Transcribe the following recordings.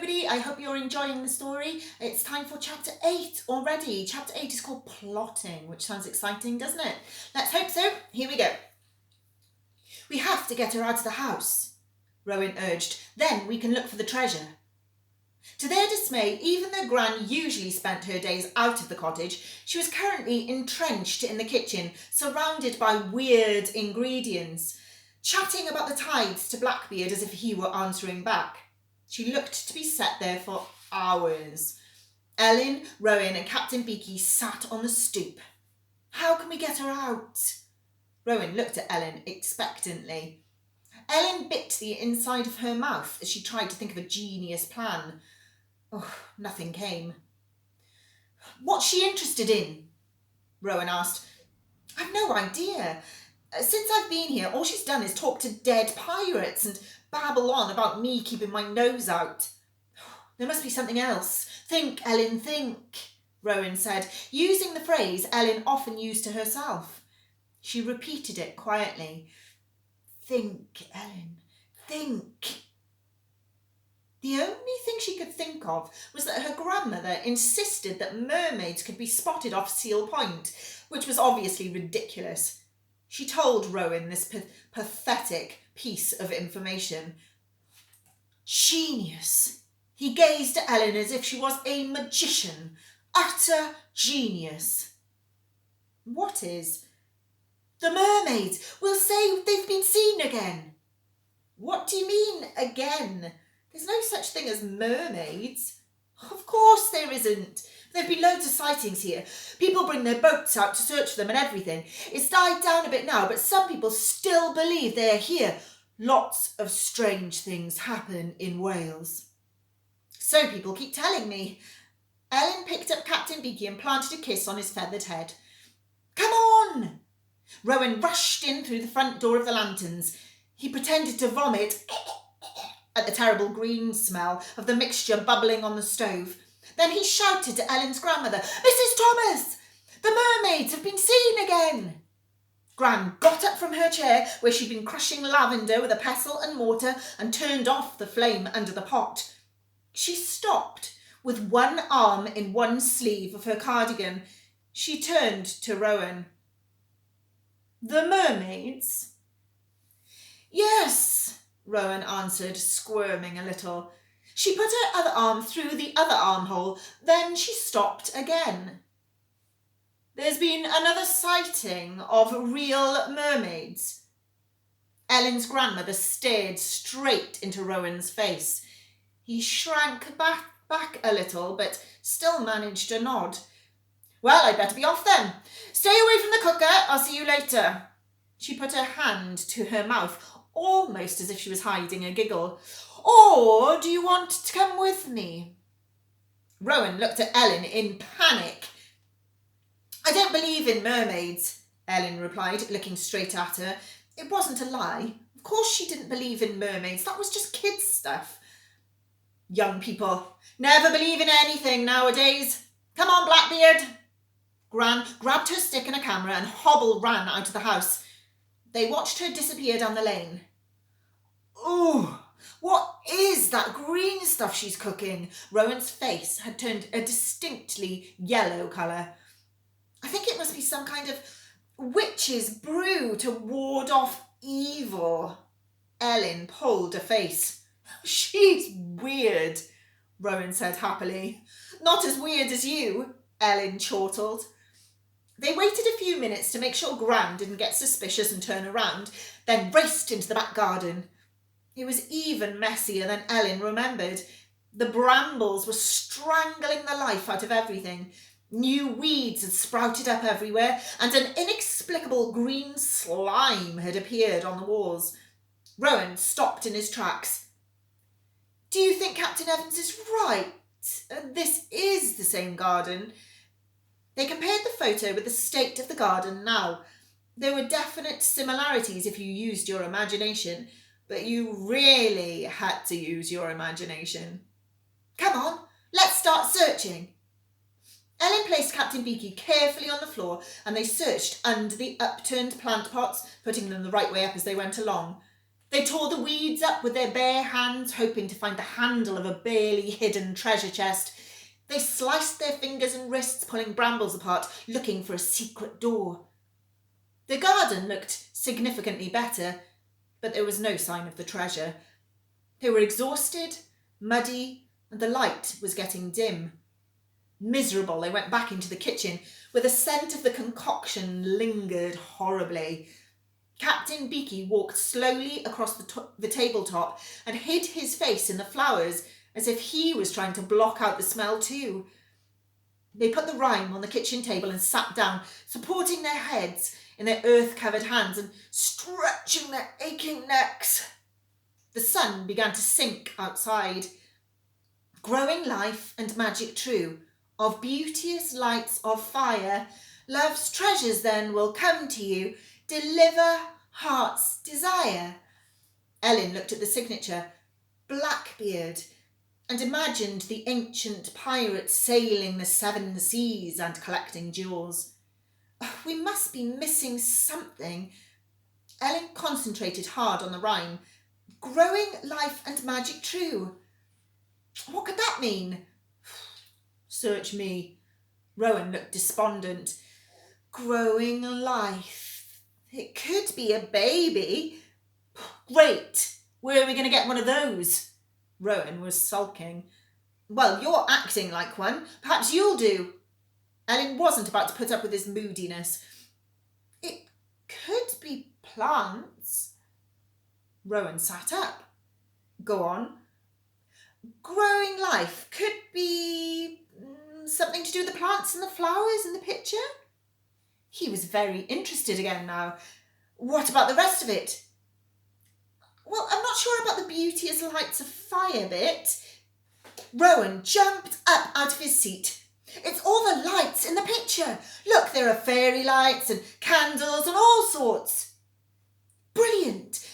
everybody. I hope you're enjoying the story. It's time for chapter 8 already. Chapter 8 is called Plotting, which sounds exciting, doesn't it? Let's hope so. Here we go. We have to get her out of the house, Rowan urged. Then we can look for the treasure. To their dismay, even though Gran usually spent her days out of the cottage, she was currently entrenched in the kitchen, surrounded by weird ingredients, chatting about the tides to Blackbeard as if he were answering back. She looked to be set there for hours. Ellen, Rowan and Captain Beaky sat on the stoop. How can we get her out? Rowan looked at Ellen expectantly. Ellen bit the inside of her mouth as she tried to think of a genius plan. Oh, nothing came. What's she interested in? Rowan asked. I've no idea. Since I've been here, all she's done is talk to dead pirates and babble on about me keeping my nose out. There must be something else. Think, Ellen, think, Rowan said, using the phrase Ellen often used to herself. She repeated it quietly. Think, Ellen, think. The only thing she could think of was that her grandmother insisted that mermaids could be spotted off Seal Point, which was obviously ridiculous. She told Rowan this pathetic piece of information. Genius! He gazed at Ellen as if she was a magician. Utter genius. What is? The mermaids! We'll say they've been seen again. What do you mean, again? There's no such thing as mermaids. Of course there isn't. There have been loads of sightings here. People bring their boats out to search for them and everything. It's died down a bit now, but some people still believe they are here. Lots of strange things happen in Wales. So people keep telling me. Ellen picked up Captain Beaky and planted a kiss on his feathered head. Come on! Rowan rushed in through the front door of the Lanterns. He pretended to vomit at the terrible green smell of the mixture bubbling on the stove. Then he shouted to Ellen's grandmother, Mrs. Thomas, the mermaids have been seen again. Gran got up from her chair, where she'd been crushing lavender with a pestle and mortar, and turned off the flame under the pot. She stopped, with one arm in one sleeve of her cardigan. She turned to Rowan. The mermaids? Yes, Rowan answered, squirming a little. She put her other arm through the other armhole, then she stopped again. There's been another sighting of real mermaids. Ellen's grandmother stared straight into Rowan's face. He shrank back a little, but still managed a nod. Well, I'd better be off then. Stay away from the cooker. I'll see you later. She put her hand to her mouth, almost as if she was hiding a giggle. Or do you want to come with me? Rowan looked at Ellen in panic. I don't believe in mermaids, Ellen replied, looking straight at her. It wasn't a lie. Of course she didn't believe in mermaids. That was just kids' stuff. Young people never believe in anything nowadays. Come on, Blackbeard. Gran grabbed her stick and a camera and Hobble ran out of the house. They watched her disappear down the lane. Ooh, what is that green stuff she's cooking? Rowan's face had turned a distinctly yellow colour. I think it must be some kind of witch's brew to ward off evil. Ellen pulled a face. She's weird, Rowan said happily. Not as weird as you, Ellen chortled. They waited a few minutes to make sure Gran didn't get suspicious and turn around, then raced into the back garden. It was even messier than Ellen remembered. The brambles were strangling the life out of everything. New weeds had sprouted up everywhere, and an inexplicable green slime had appeared on the walls. Rowan stopped in his tracks. Do you think Captain Evans is right? This is the same garden. They compared the photo with the state of the garden now. There were definite similarities if you used your imagination, but you really had to use your imagination. Come on, let's start searching. Ellen placed Captain Beaky carefully on the floor, and they searched under the upturned plant pots, putting them the right way up as they went along. They tore the weeds up with their bare hands, hoping to find the handle of a barely hidden treasure chest. They sliced their fingers and wrists, pulling brambles apart, looking for a secret door. The garden looked significantly better, but there was no sign of the treasure. They were exhausted, muddy, and the light was getting dim. Miserable, they went back into the kitchen, where the scent of the concoction lingered horribly. Captain Beaky walked slowly across the tabletop and hid his face in the flowers, as if he was trying to block out the smell too. They put the rhyme on the kitchen table and sat down, supporting their heads in their earth-covered hands and stretching their aching necks. The sun began to sink outside. Growing life and magic true, of beauteous lights of fire, love's treasures then will come to you, deliver heart's desire. Ellen looked at the signature, Blackbeard, and imagined the ancient pirate sailing the seven seas and collecting jewels. We must be missing something. Ellen concentrated hard on the rhyme. Growing life and magic true. What could that mean? Search me. Rowan looked despondent. Growing life. It could be a baby. Great. Where are we going to get one of those? Rowan was sulking. Well, you're acting like one. Perhaps you'll do. Ellen wasn't about to put up with his moodiness. It could be plants. Rowan sat up. Go on. Growing life could be something to do with the plants and the flowers in the picture? He was very interested again now. What about the rest of it? Well, I'm not sure about the beauteous lights of fire bit. Rowan jumped up out of his seat. It's all the lights in the picture. Look, there are fairy lights and candles and all sorts. Brilliant.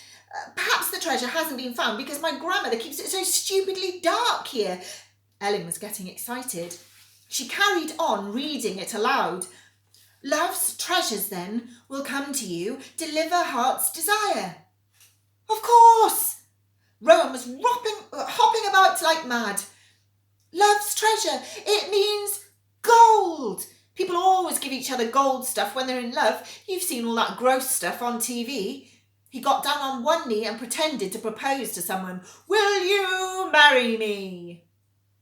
Perhaps the treasure hasn't been found because my grandmother keeps it so stupidly dark here. Ellen was getting excited. She carried on reading it aloud. Love's treasures then will come to you, deliver heart's desire. Of course! Rowan was hopping about like mad. Love's treasure, it means gold. People always give each other gold stuff when they're in love. You've seen all that gross stuff on TV. He got down on one knee and pretended to propose to someone. Will you marry me?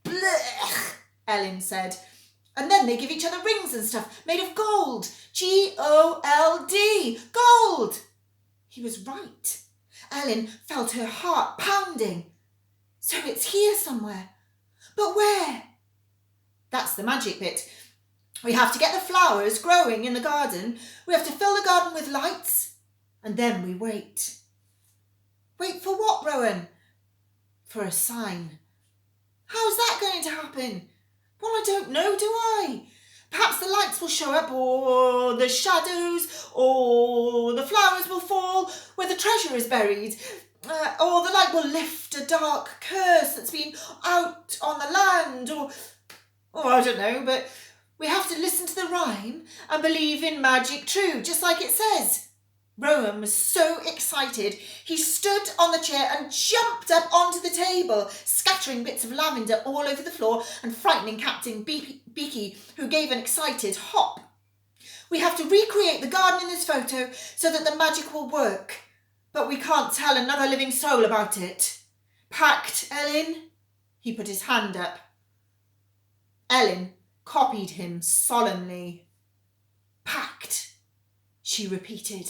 Blech, Ellen said. And then they give each other rings and stuff made of gold. G-O-L-D. Gold. He was right. Ellen felt her heart pounding. So it's here somewhere. But where? That's the magic bit. We have to get the flowers growing in the garden. We have to fill the garden with lights. And then we wait. Wait for what, Rowan? For a sign. How's that going to happen? Well, I don't know, do I? Perhaps the lights will show up, or the shadows, or the flowers will fall where the treasure is buried, or the light will lift a dark curse that's been out on the land, or I don't know, but we have to listen to the rhyme and believe in magic true, just like it says. Rowan was so excited, he stood on the chair and jumped up onto the table, scattering bits of lavender all over the floor and frightening Captain Beaky, who gave an excited hop. We have to recreate the garden in this photo so that the magic will work, but we can't tell another living soul about it. Pact, Ellen? He put his hand up. Ellen copied him solemnly. Pact, she repeated.